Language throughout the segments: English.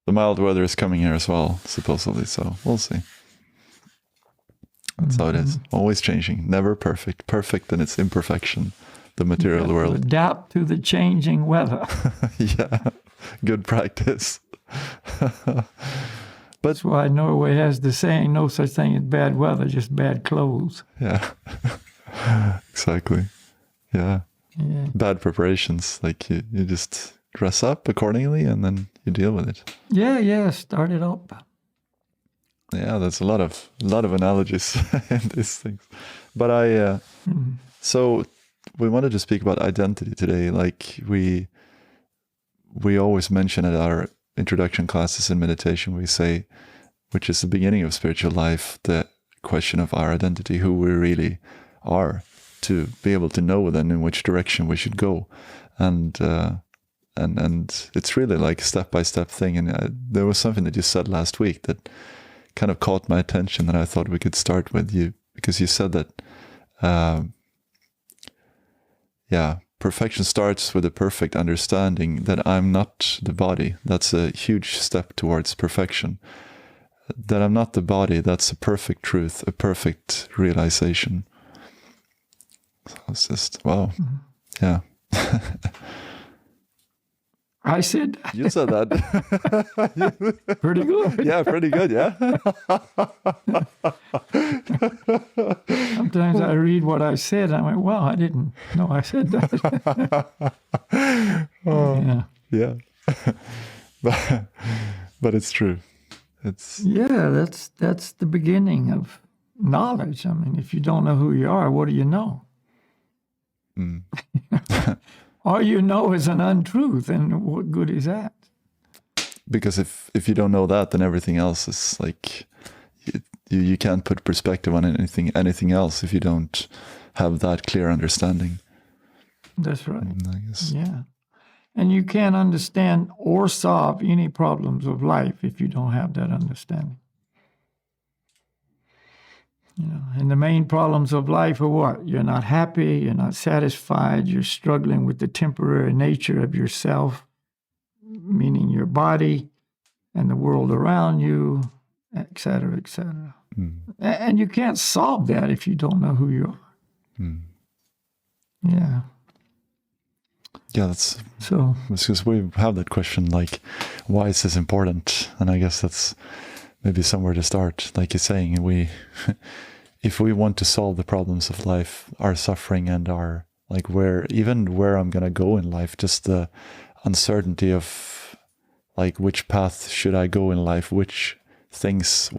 the mild weather is coming here as well, supposedly. So we'll see. That's how it is. Always changing. Never perfect. Perfect in its imperfection. The material world. Adapt to the changing weather. Yeah. Good practice. But that's why Norway has the saying, no such thing as bad weather, just bad clothes. Yeah. Exactly. Yeah. Bad preparations. Like you just dress up accordingly and then you deal with it. Yeah. Start it up. Yeah, there's a lot of analogies in these things. But so we wanted to speak about identity today. Like we always mention at our introduction classes in meditation, we say, which is the beginning of spiritual life, the question of our identity, who we really are, to be able to know then in which direction we should go. And it's really like a step-by-step thing. And there was something that you said last week that kind of caught my attention, and I thought we could start with you, because you said that perfection starts with a perfect understanding that I'm not the body. That's a huge step towards perfection. That I'm not the body, that's a perfect truth, a perfect realization. So it's just, wow. Yeah. I said that. You said that. Pretty good. Yeah, pretty good, yeah. Sometimes I read what I said, and I went, well, I didn't know I said that. Yeah. But it's true. That's the beginning of knowledge. I mean, if you don't know who you are, what do you know? All you know is an untruth, and what good is that? Because if you don't know that, then everything else is like you can't put perspective on anything else if you don't have that clear understanding. That's right. I guess. Yeah. And you can't understand or solve any problems of life if you don't have that understanding. And the main problems of life are what? You're not happy, you're not satisfied, you're struggling with the temporary nature of yourself, meaning your body and the world around you, et cetera, et cetera. And you can't solve that if you don't know who you are. Yeah. Yeah, that's so. Because we have that question, like, why is this important? And I guess that's maybe somewhere to start. Like you're saying, if we want to solve the problems of life, our suffering and our, like, where I'm going to go in life, just the uncertainty of, like, which path should I go in life, what things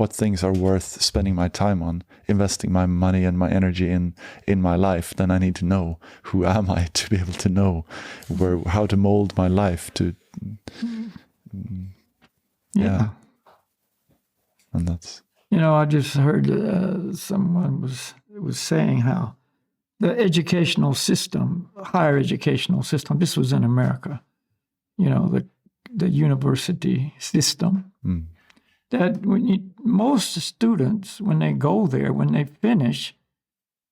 are worth spending my time on, investing my money and my energy in my life, then I need to know, who am I, to be able to know how to mold my life to, yeah. And that's... I just heard someone was saying how the educational system, higher educational system, this was in America, the university system, that most students, when they go there, when they finish,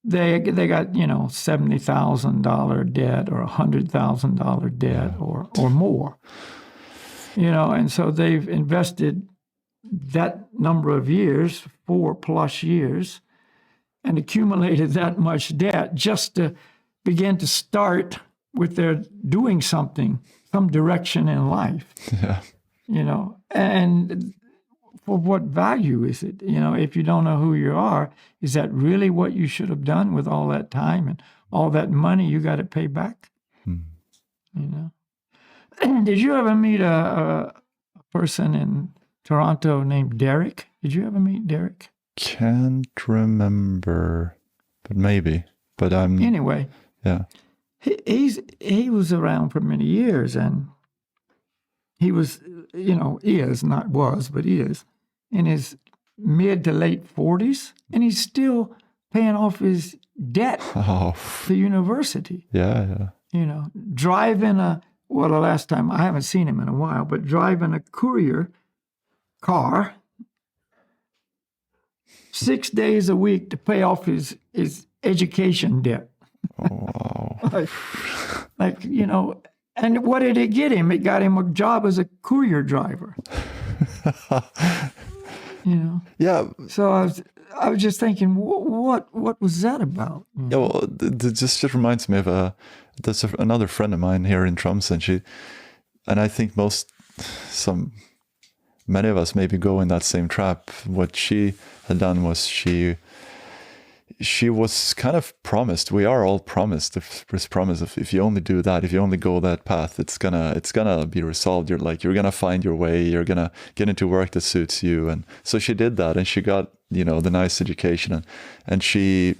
they got, $70,000 debt or $100,000 debt or more, and so they've invested that number of years, 4+ years, and accumulated that much debt just to begin to start with their doing something, some direction in life. Yeah. And for what value is it? If you don't know who you are, is that really what you should have done with all that time and all that money you got to pay back? Did you ever meet a person in Toronto named Derek? Did you ever meet Derek? Can't remember, but maybe. But anyway. Yeah. He was around for many years, and he was, is in his mid to late 40s, and he's still paying off his debt to university. Yeah. Driving the last time, I haven't seen him in a while, but driving a courier car 6 days a week to pay off his education debt. Oh, wow. and what did it get him? It got him a job as a courier driver. You know. Yeah. So I was just thinking, what was that about? Yeah, well, just reminds me of there's another friend of mine here in Tromsø, and I think many of us maybe go in that same trap. What she had done was she was kind of promised. We are all promised this promise of, if you only do that, if you only go that path, it's gonna be resolved. You're gonna find your way. You're gonna get into work that suits you. And so she did that, and she got the nice education, and she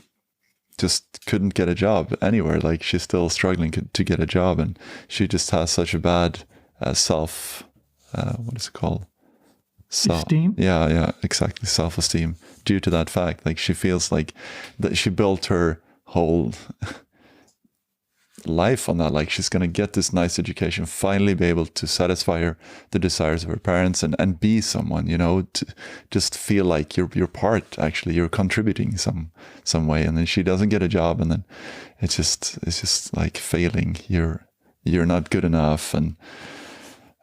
just couldn't get a job anywhere. Like, she's still struggling to get a job, and she just has such a bad what is it called? Esteem? Yeah, exactly. Self-esteem, due to that fact. Like, she feels like that she built her whole life on that. Like, she's going to get this nice education, finally be able to satisfy the desires of her parents, and be someone, to just feel like you're part, actually, you're contributing some way. And then she doesn't get a job, and then it's just like failing. You're not good enough, and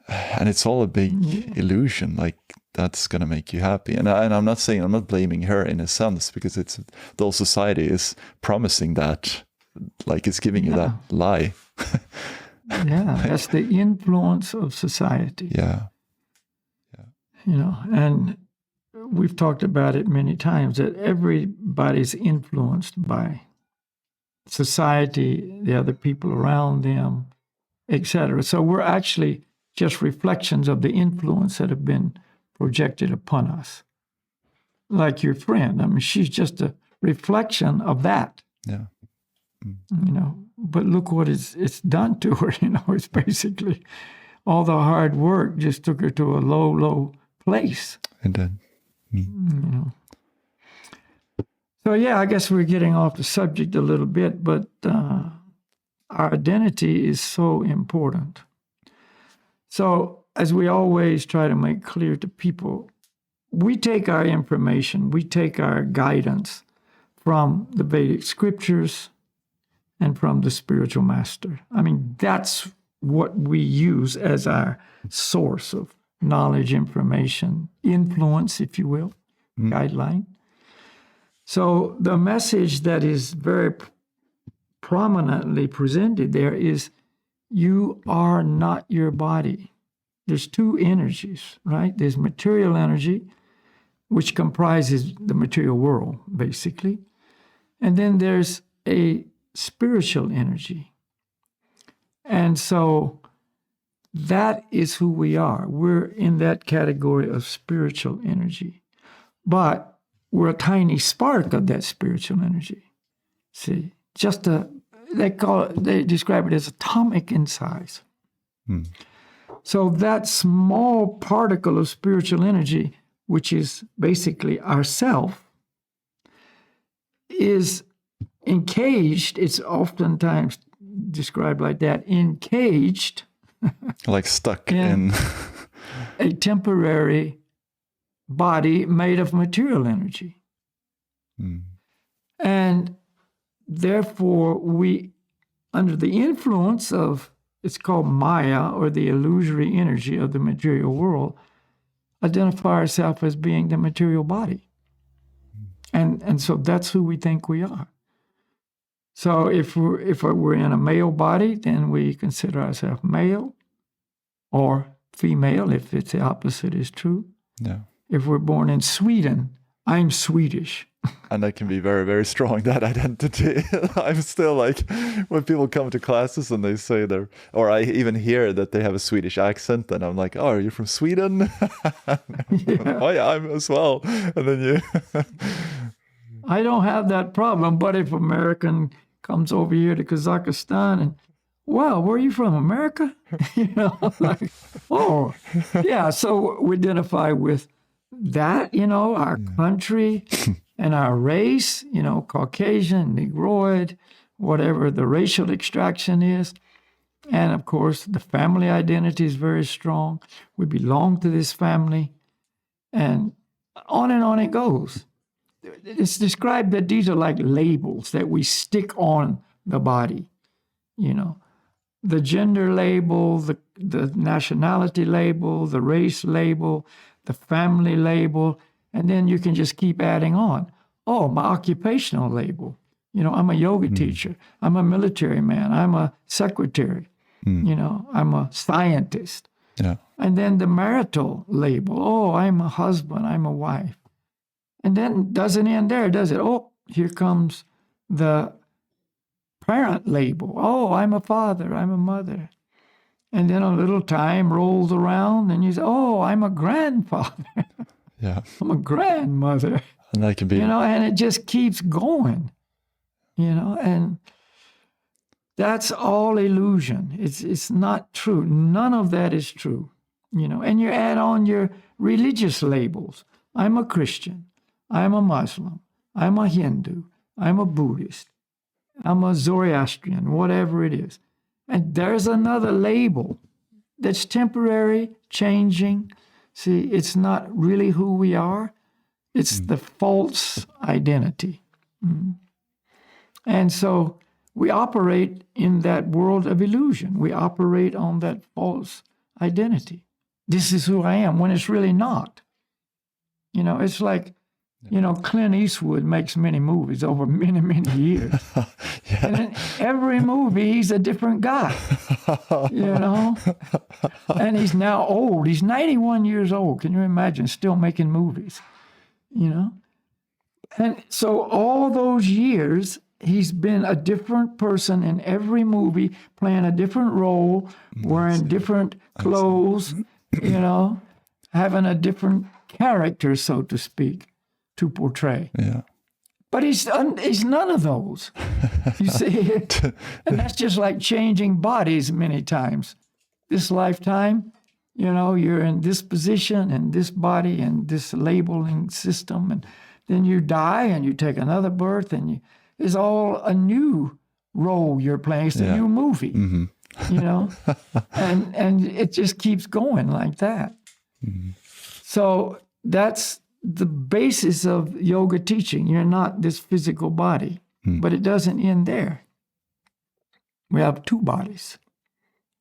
it's all a big illusion. Like, that's going to make you happy. And I'm not blaming her in a sense, because it's the whole society is promising that, like, it's giving you that lie. Yeah, that's the influence of society. Yeah. And we've talked about it many times, that everybody's influenced by society, the other people around them, etc. So we're actually just reflections of the influence that have been projected upon us. Like your friend, I mean, she's just a reflection of that. Yeah. But look what it's done to her. It's basically all the hard work just took her to a low place. And then, So yeah, I guess we're getting off the subject a little bit, but our identity is so important. So, as we always try to make clear to people, we take our information, we take our guidance from the Vedic scriptures and from the spiritual master. I mean, that's what we use as our source of knowledge, information, influence, if you will, guideline. So the message that is very prominently presented there is, you are not your body. There's two energies, right? There's material energy, which comprises the material world, basically. And then there's a spiritual energy. And so that is who we are. We're in that category of spiritual energy. But we're a tiny spark of that spiritual energy. See, they describe it as atomic in size. So that small particle of spiritual energy, which is basically ourself, is encaged. It's oftentimes described like that, encaged. Like stuck in a temporary body made of material energy. And therefore, we, under the influence of, it's called Maya, or the illusory energy of the material world, identify ourselves as being the material body. And so that's who we think we are. So if we're in a male body, then we consider ourselves male, or female, if it's the opposite is true. Yeah. If we're born in Sweden, I'm Swedish. And that can be very, very strong, that identity. I'm still like, when people come to classes and they say or I even hear that they have a Swedish accent, and I'm like, oh, are you from Sweden? Yeah. Oh, yeah, I'm as well. And then you... I don't have that problem, but if an American comes over here to Kazakhstan and, wow, where are you from, America? Like, oh, yeah. So we identify with that, our country and our race, Caucasian, Negroid, whatever the racial extraction is. And of course, the family identity is very strong. We belong to this family. And on it goes. It's described that these are like labels that we stick on the body, the gender label, the nationality label, the race label, the family label, and then you can just keep adding on. Oh, my occupational label. I'm a yoga teacher. I'm a military man. I'm a secretary. I'm a scientist. Yeah. And then the marital label. Oh, I'm a husband. I'm a wife. And then doesn't end there, does it? Oh, here comes the parent label. Oh, I'm a father. I'm a mother. And then a little time rolls around and you say, oh, I'm a grandfather. Yeah. I'm a grandmother. And that can be... and it just keeps going, and that's all illusion. It's not true. None of that is true, and you add on your religious labels. I'm a Christian. I'm a Muslim. I'm a Hindu. I'm a Buddhist. I'm a Zoroastrian, whatever it is. And there's another label that's temporary, changing. See, it's not really who we are. It's the false identity. And so we operate in that world of illusion. We operate on that false identity. This is who I am, when it's really not. It's like, Clint Eastwood makes many movies over many, many years. Yeah. And in every movie, he's a different guy, And he's now old. He's 91 years old. Can you imagine, still making movies, And so all those years, he's been a different person in every movie, playing a different role, wearing different clothes, having a different character, so to speak, to portray. Yeah. But he's none of those. You see? And that's just like changing bodies many times. This lifetime, you're in this position and this body and this labeling system, and then you die and you take another birth, and it's all a new role you're playing. It's a new movie, and it just keeps going like that. So that's the basis of yoga teaching. You're not this physical body, but it doesn't end there. We have two bodies.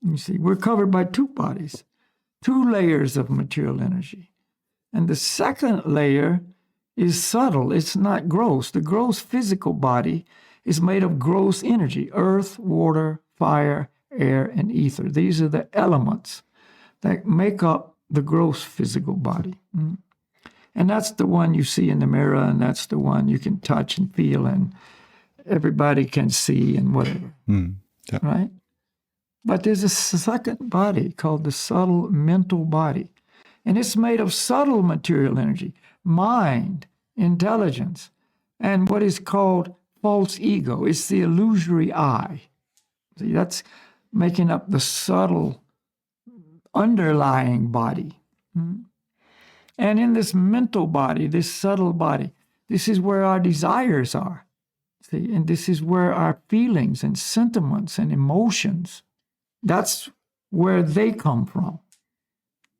You see, we're covered by two bodies, two layers of material energy. And the second layer is subtle. It's not gross. The gross physical body is made of gross energy: earth, water, fire, air, and ether. These are the elements that make up the gross physical body. And that's the one you see in the mirror, and that's the one you can touch and feel, and everybody can see and whatever, Yeah. right? But there's a second body called the subtle mental body, and it's made of subtle material energy, mind, intelligence, and what is called false ego. It's the illusory I. See, that's making up the subtle underlying body. And in this mental body, this subtle body, this is where our desires are. See, and this is where our feelings and sentiments and emotions, that's where they come from.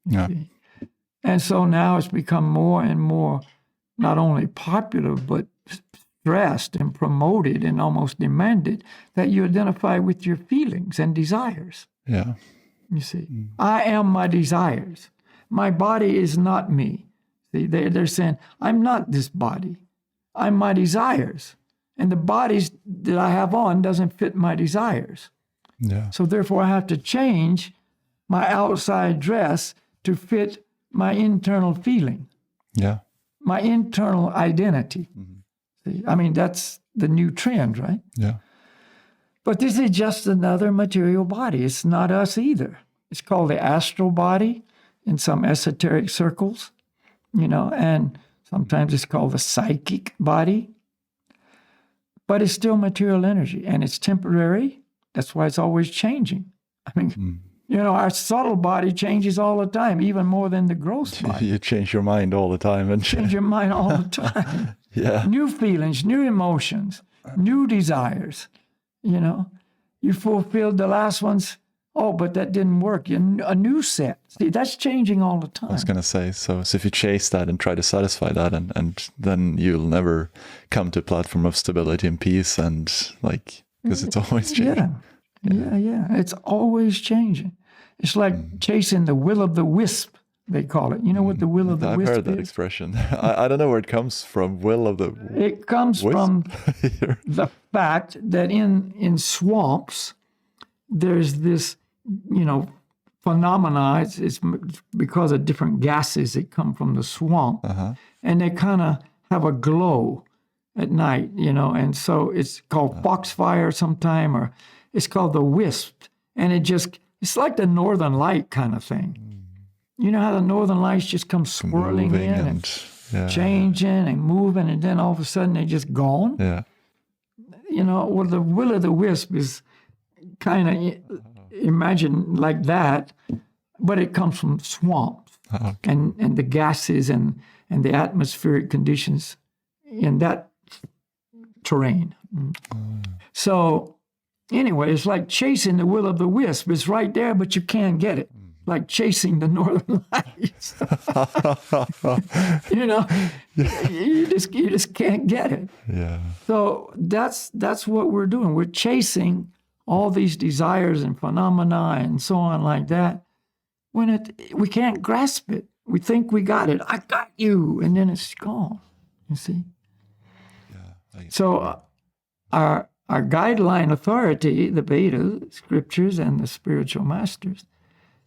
Yeah. See? And so now it's become more and more not only popular, but stressed and promoted and almost demanded that you identify with your feelings and desires. Yeah. You see, I am my desires. My body is not me. See, they're saying, I'm not this body. I'm my desires. And the bodies that I have on doesn't fit my desires. Yeah. So therefore I have to change my outside dress to fit my internal feeling, Yeah. my internal identity. See, I mean, that's the new trend, right? Yeah. But this is just another material body. It's not us either. It's called the astral body in some esoteric circles, and sometimes it's called the psychic body. But it's still material energy, and it's temporary. That's why it's always changing. I mean, our subtle body changes all the time, even more than the gross body. You change your mind all the time. And Change your mind all the time. Yeah. New feelings, new emotions, new desires. You fulfilled the last ones. Oh, but that didn't work. A new set. See, that's changing all the time. I was going to say, so if you chase that and try to satisfy that, and then you'll never come to a platform of stability and peace, and because it's always changing. Yeah. It's always changing. It's like chasing the will of the wisp, they call it. You know what the will of the I've wisp heard that is? expression. I don't know where it comes from. Will of the It comes wisp? from the fact that in swamps, there's this, phenomena. It's because of different gases that come from the swamp. And they kind of have a glow at night, and so it's called foxfire sometime, or it's called the wisp. And it's like the northern light kind of thing. You know how the northern lights just come swirling Moving in and changing and moving, and then all of a sudden they're just gone? Yeah. Well, the will of the wisp is kind of imagine like that, but it comes from swamps and the gases and the atmospheric conditions in that terrain. So anyway, it's like chasing the will of the wisp. It's right there, but you can't get it. Like chasing the northern lights. You just can't get it. Yeah. So that's what we're doing. We're chasing all these desires and phenomena and so on like that. When we can't grasp it. We think we got it. I got you, and then it's gone. You see. Yeah. So our guideline authority, the Vedas, scriptures, and the spiritual masters,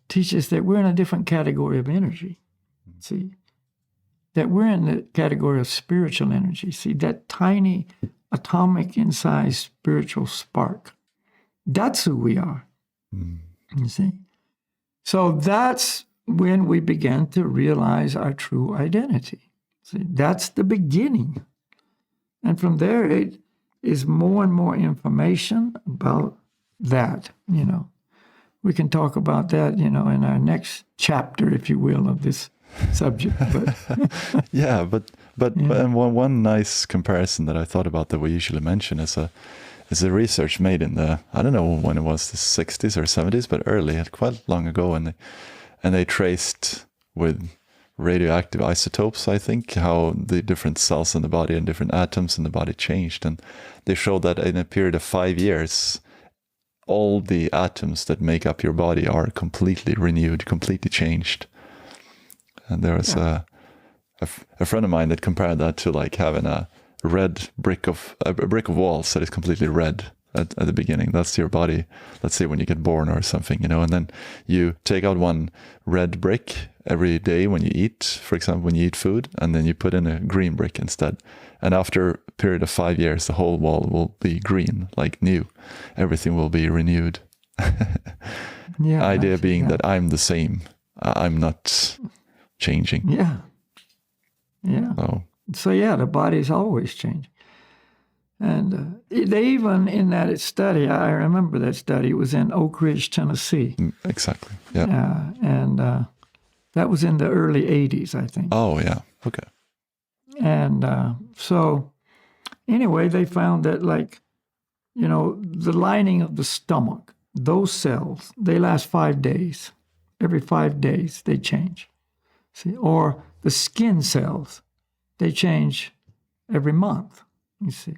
teach us that we're in a different category of energy. See, that we're in the category of spiritual energy. See, that tiny atomic in-size spiritual spark. That's who we are. You see. So that's when we begin to realize our true identity. See, that's the beginning. And from there, it is more and more information about that, We can talk about that, in our next chapter, if you will, of this subject. But yeah, but and one nice comparison that I thought about that we usually mention is a research made in the, I don't know when it was, the 60s or 70s, but early, quite long ago, and they traced with radioactive isotopes, I think, how the different cells in the body and different atoms in the body changed, and they showed that in a period of 5 years, all the atoms that make up your body are completely renewed, completely changed. And there was a friend of mine that compared that to like having a brick of walls that is completely red at the beginning. That's your body. Let's say when you get born or something, and then you take out one red brick every day when you eat, for example, when you eat food, and then you put in a green brick instead. And after a period of 5 years, the whole wall will be green, like new. Everything will be renewed. Idea being that I'm the same. I'm not changing. Yeah. So the body's always changing. And they even, in that study, I remember that study, it was in Oak Ridge, Tennessee. Exactly, yeah. Yeah, and that was in the early 80s, I think. Oh, yeah, okay. And so, anyway, they found that, the lining of the stomach, those cells, they last 5 days. Every 5 days, they change. See, or the skin cells, they change every month, you see.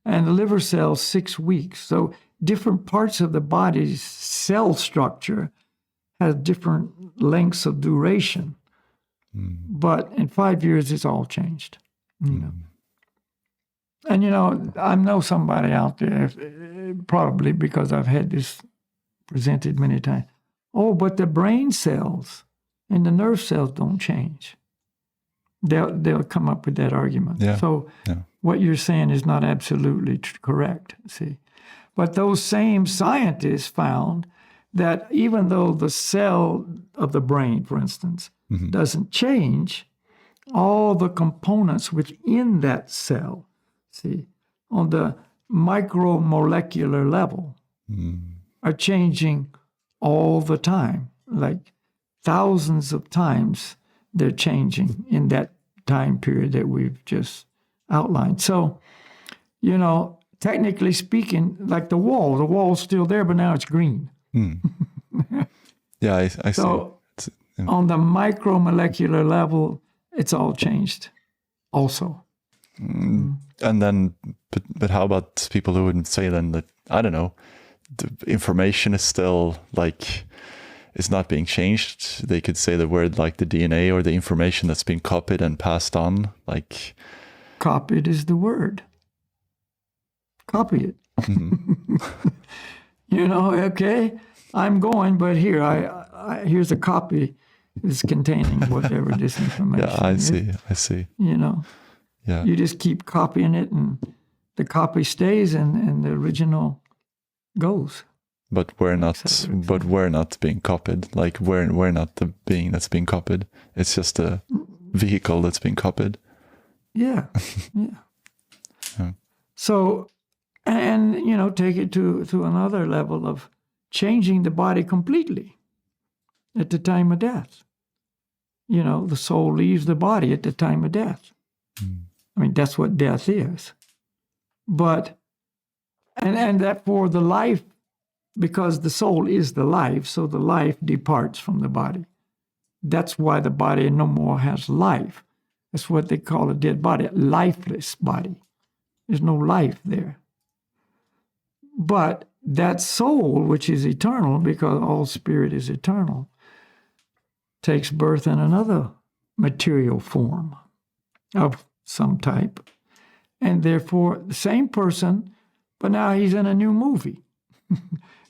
And the liver cells, 6 weeks. So different parts of the body's cell structure have different lengths of duration. But in 5 years, it's all changed. And, I know somebody out there, probably because I've had this presented many times. Oh, but the brain cells and the nerve cells don't change. They'll come up with that argument. Yeah. So what you're saying is not absolutely correct, see. But those same scientists found that even though the cell of the brain, for instance, doesn't change, all the components within that cell, see, on the micromolecular level are changing all the time, like thousands of times they're changing in that time period that we've just outlined. So, technically speaking, like the wall's still there, but now it's green. Yeah, I see. So on the micromolecular level, it's all changed also. And then, but how about people who would say then that, I don't know, the information is still like, it's not being changed. They could say the word like the DNA or the information that's been copied and passed on. Like, copied is the word. Copy it. You know, okay, I'm going, but here, here's a copy that's containing whatever this information is. I see. You know, you just keep copying it, and the copy stays, and the original goes. But we're not. But we're not being copied. Like we're not the being that's being copied. It's just a vehicle that's being copied. Yeah. So, and you know, take it to another level of changing the body completely at the time of death. You know, the soul leaves the body at the time of death. I mean, that's what death is. But, and that for the life, because the soul is the life, so the life departs from the body. That's why the body no more has life. That's what they call a dead body, a lifeless body. There's no life there. But that soul, which is eternal, because all spirit is eternal, takes birth in another material form of some type. And therefore, the same person, but now he's in a new movie.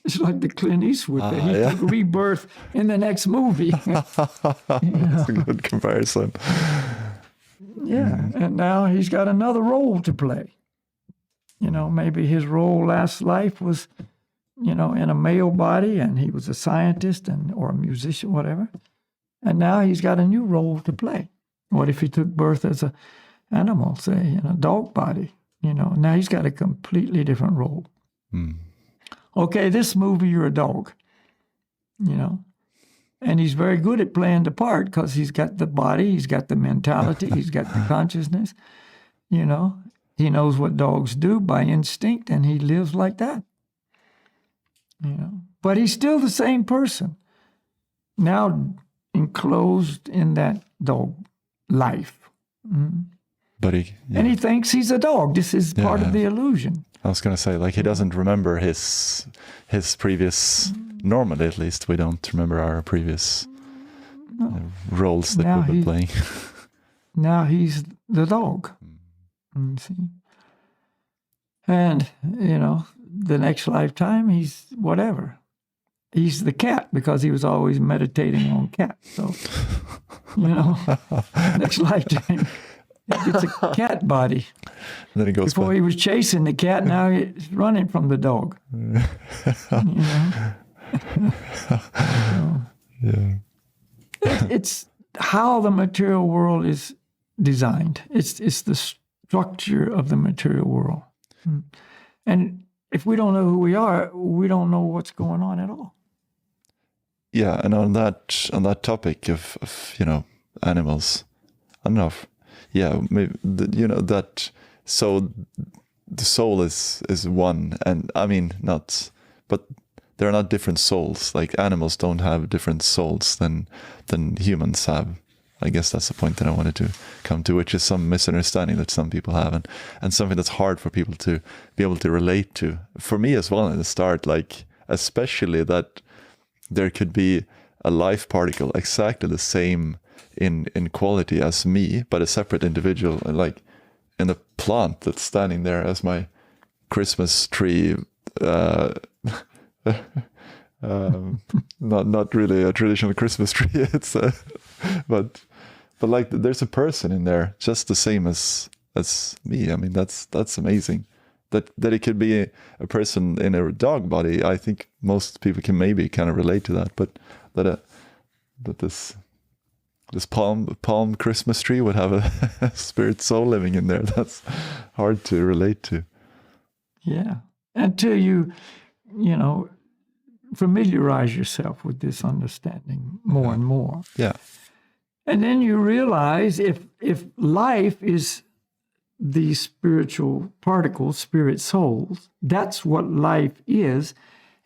It's like the Clint Eastwood that he took rebirth in the next movie. That's a good comparison. Yeah, and now he's got another role to play. You know, maybe his role last life was, you know, in a male body, and he was a scientist or a musician, whatever. And now he's got a new role to play. What if he took birth as an animal, say, in a dog body? You know, now he's got a completely different role. Okay, this movie, you're a dog, you know. And he's very good at playing the part because he's got the body, he's got the mentality, he's got the consciousness, you know. He knows what dogs do by instinct, and he lives like that. You know, but he's still the same person, now enclosed in that dog life. But and he thinks he's a dog. This is part of the illusion. I was going to say, like, he doesn't remember his previous. Normally, at least, we don't remember our previous roles that we've been playing. Now he's the dog. See? And, you know, the next lifetime, he's whatever. He's the cat because he was always meditating on cats. So, you know, next lifetime, he gets a cat body. And then he goes Before he was chasing the cat, now he's running from the dog. You know? It's how the material world is designed. It's the structure of the material world. And if we don't know who we are, we don't know what's going on at all. Yeah, and on that topic of you know, animals, I don't know if, maybe you know that. So the soul is one, and I mean not, but there are not different souls. Like animals don't have different souls than humans have. I guess that's the point that I wanted to come to, which is some misunderstanding that some people have, and something that's hard for people to be able to relate to. For me as well in the start, like especially that there could be a life particle exactly the same in quality as me, but a separate individual, like in a plant that's standing there as my Christmas tree. Not really a traditional Christmas tree. It's but like there's a person in there just the same as me. I mean that's amazing. That it could be a person in a dog body. I think most people can maybe kind of relate to that. But that this palm Christmas tree would have a spirit soul living in there. That's hard to relate to. Yeah, until you know, familiarize yourself with this understanding more and more. Yeah. And then you realize if life is the spiritual particles, spirit souls, that's what life is.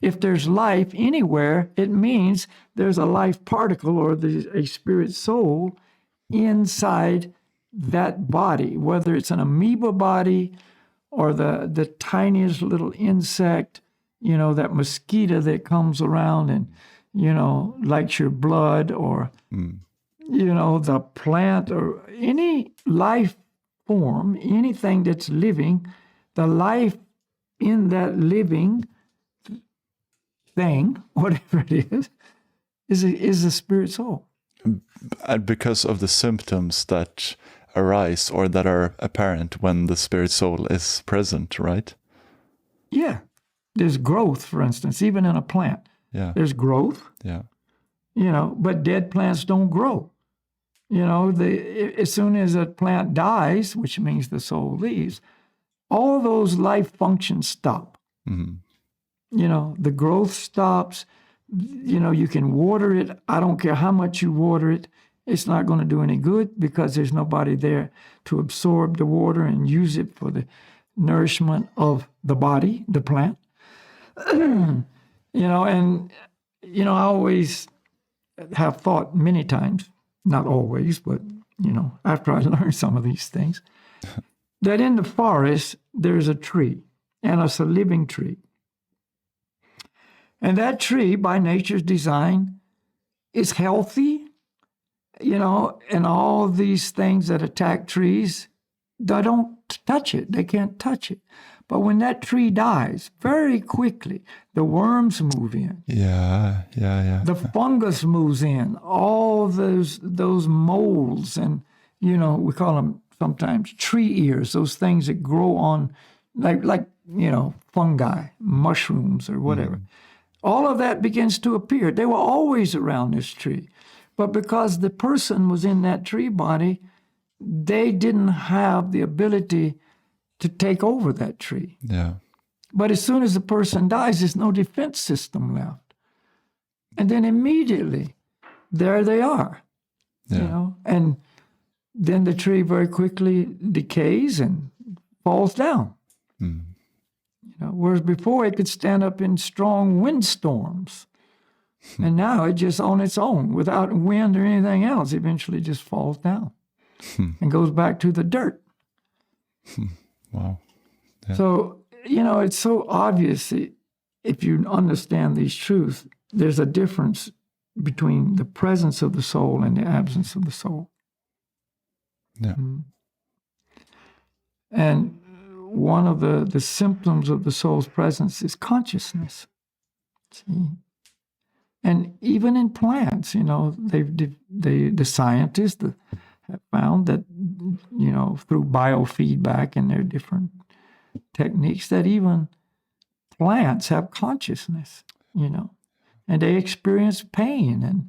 If there's life anywhere, it means there's a life particle or a spirit soul inside that body, whether it's an amoeba body or the tiniest little insect, that mosquito that comes around and, likes your blood, or, the plant or any life form, anything that's living, the life in that living thing, whatever it is a spirit soul. And because of the symptoms that arise or that are apparent when the spirit soul is present, right? Yeah. There's growth, for instance, even in a plant. Yeah. There's growth. Yeah. But dead plants don't grow. As soon as a plant dies, which means the soul leaves, all those life functions stop. Mm-hmm. The growth stops. You can water it. I don't care how much you water it. It's not going to do any good because there's nobody there to absorb the water and use it for the nourishment of the body, the plant. I always have thought many times, not always, but, after I learned some of these things, that in the forest, there's a tree, and it's a living tree. And that tree, by nature's design, is healthy, and all these things that attack trees, they don't touch it. They can't touch it. But when that tree dies, very quickly, the worms move in. Yeah. The fungus moves in. All those molds, and, we call them sometimes tree ears, those things that grow on, like fungi, mushrooms, or whatever. All of that begins to appear. They were always around this tree. But because the person was in that tree body, they didn't have the ability to take over that tree. Yeah. But as soon as the person dies, there's no defense system left. And then immediately, there they are, and then the tree very quickly decays and falls down. Whereas before it could stand up in strong windstorms. And now it just on its own, without wind or anything else, eventually just falls down and goes back to the dirt. Wow. Yeah. So, it's so obvious if you understand these truths, there's a difference between the presence of the soul and the absence of the soul. Yeah. And one of the symptoms of the soul's presence is consciousness. See? And even in plants, the scientists have found that, through biofeedback and their different techniques, that even plants have consciousness, and they experience pain. And,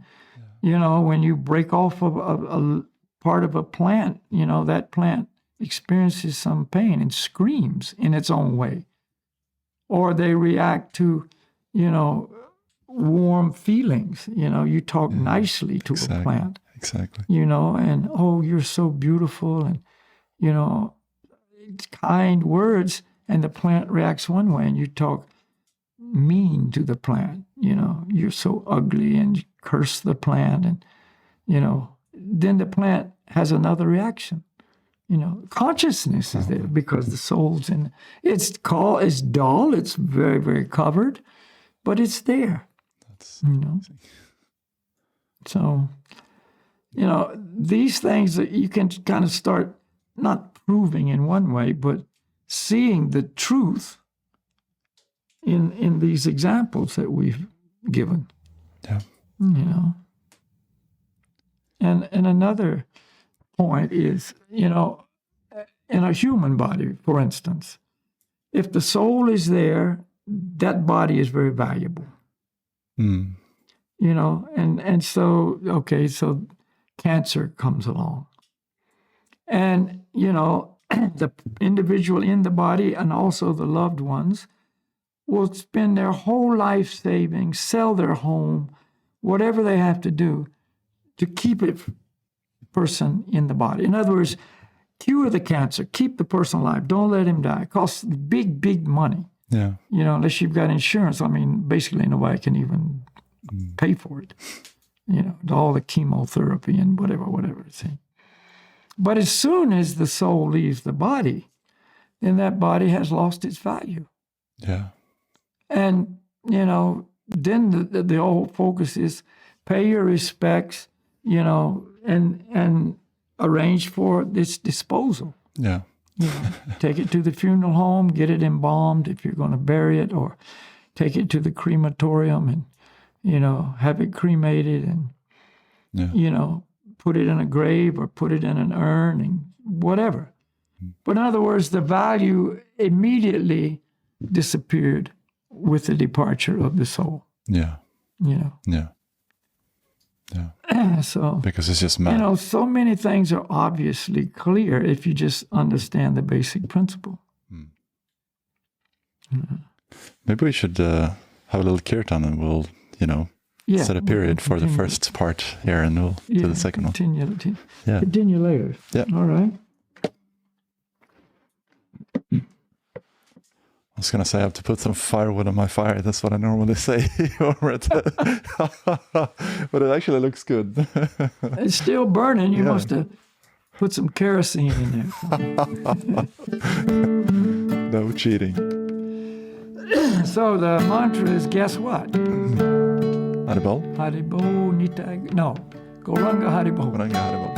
when you break off a part of a plant, that plant experiences some pain and screams in its own way. Or they react to, warm feelings. You talk nicely to a plant. Exactly. And, oh, you're so beautiful, and, it's kind words, and the plant reacts one way, and you talk mean to the plant. You're so ugly, and you curse the plant, and, then the plant has another reaction. Consciousness is there because the soul's in. It's dull, it's very, very covered, but it's there. That's So, these things that you can kind of start not proving in one way, but seeing the truth in these examples that we've given. Yeah. And another point is, in a human body, for instance, if the soul is there, that body is very valuable. And so, so cancer comes along. And, the individual in the body and also the loved ones will spend their whole life savings, sell their home, whatever they have to do to keep a person in the body. In other words, cure the cancer, keep the person alive, don't let him die. It costs big, big money. Yeah. Unless you've got insurance. I mean, basically nobody can even pay for it. All the chemotherapy and whatever. See? But as soon as the soul leaves the body, then that body has lost its value. Yeah. And, you know, then the whole focus is pay your respects, you know, and arrange for its disposal. Yeah. You know, take it to the funeral home, get it embalmed if you're going to bury it, or take it to the crematorium and, you know, have it cremated and, you know, put it in a grave or put it in an urn and whatever. But in other words, the value immediately disappeared with the departure of the soul. Yeah. You know. Yeah. Yeah. So because it's just mad. You know, so many things are obviously clear if you just understand the basic principle. Maybe we should have a little kirtan and we'll, you know, set a period for the first part here and we'll do the second one. Continue later. Yeah. All right. I was going to say I have to put some firewood on my fire. That's what I normally say. But it actually looks good. It's still burning. You must have put some kerosene in there. No cheating. So the mantra is, guess what? Haribo? Haribo Nitag. No. Goranga Haribo. Goranga Haribo.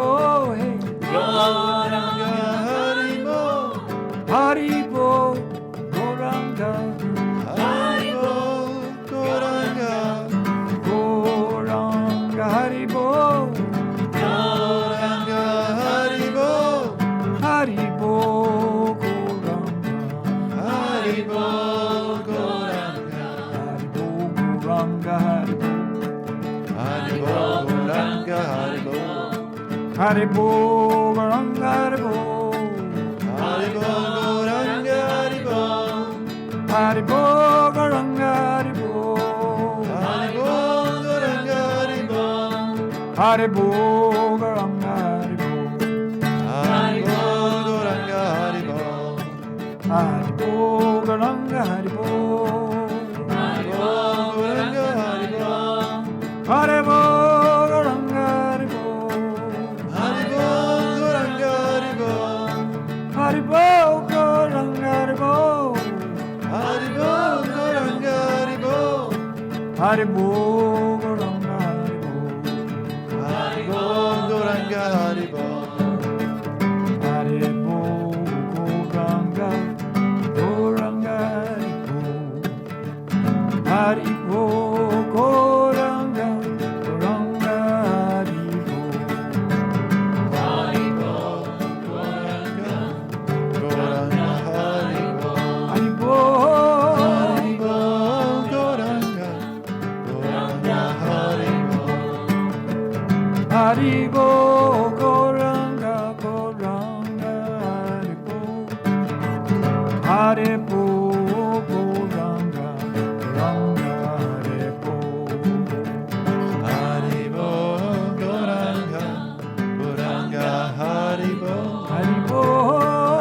Haribo, Goranga Haribo. Haribo, Goranga Haribo. Haribo, Goranga Haribo. Haribo, Goranga Haribo. Haribo, Goranga Haribo. Haribo, Goranga Haribo. Haribo, Goranga, Haribo, Goranga, Haribo. Haribo, Goranga, Goranga, Haribo, Goranga, Goranga, Haribo. Haribo, Goranga, Goranga, Haribo. Haribo, Goranga, Goranga, Haribo. Haribo, Goranga, Goranga, Haribo. Haribo,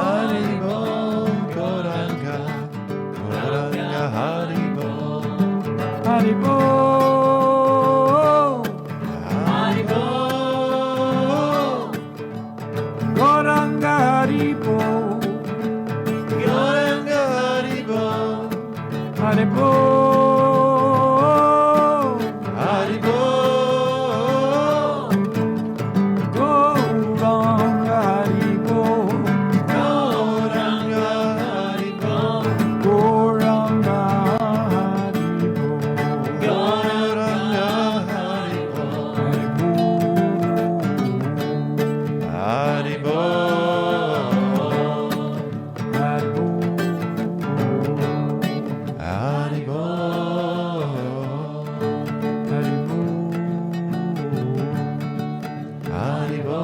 Haribo, Goranga, Goranga, Haribo. Haribo. Goranga, Haribo. Goranga, Haribo. Haribo, Haribo. Goranga, Haribo. Goranga, Haribo. Goranga, Haribo. Goranga, Haribo. Haribo, Haribo. Haribo, Haribo. Haribo.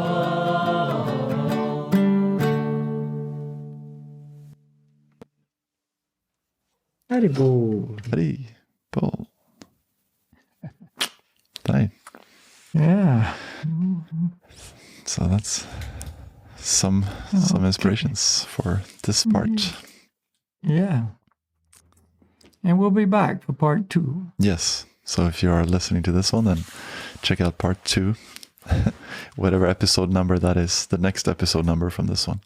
Haribo. Haribo. Right. Yeah. So that's some inspirations for this part. Yeah. And we'll be back for part 2. Yes. So if you are listening to this one, then check out part 2, whatever episode number that is, the next episode number from this one.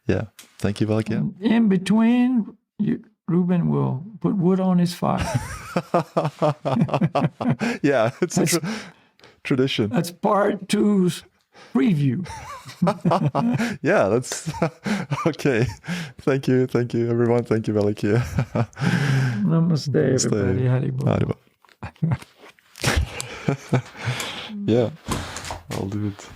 Yeah. Thank you, Valkia. In between, Ruben will put wood on his fire. Yeah, it's a tradition. That's part 2's preview. Yeah, that's okay. Thank you, everyone. Thank you, Valkia. Namaste, everybody. Haribo. Haribo. Yeah, I'll do it.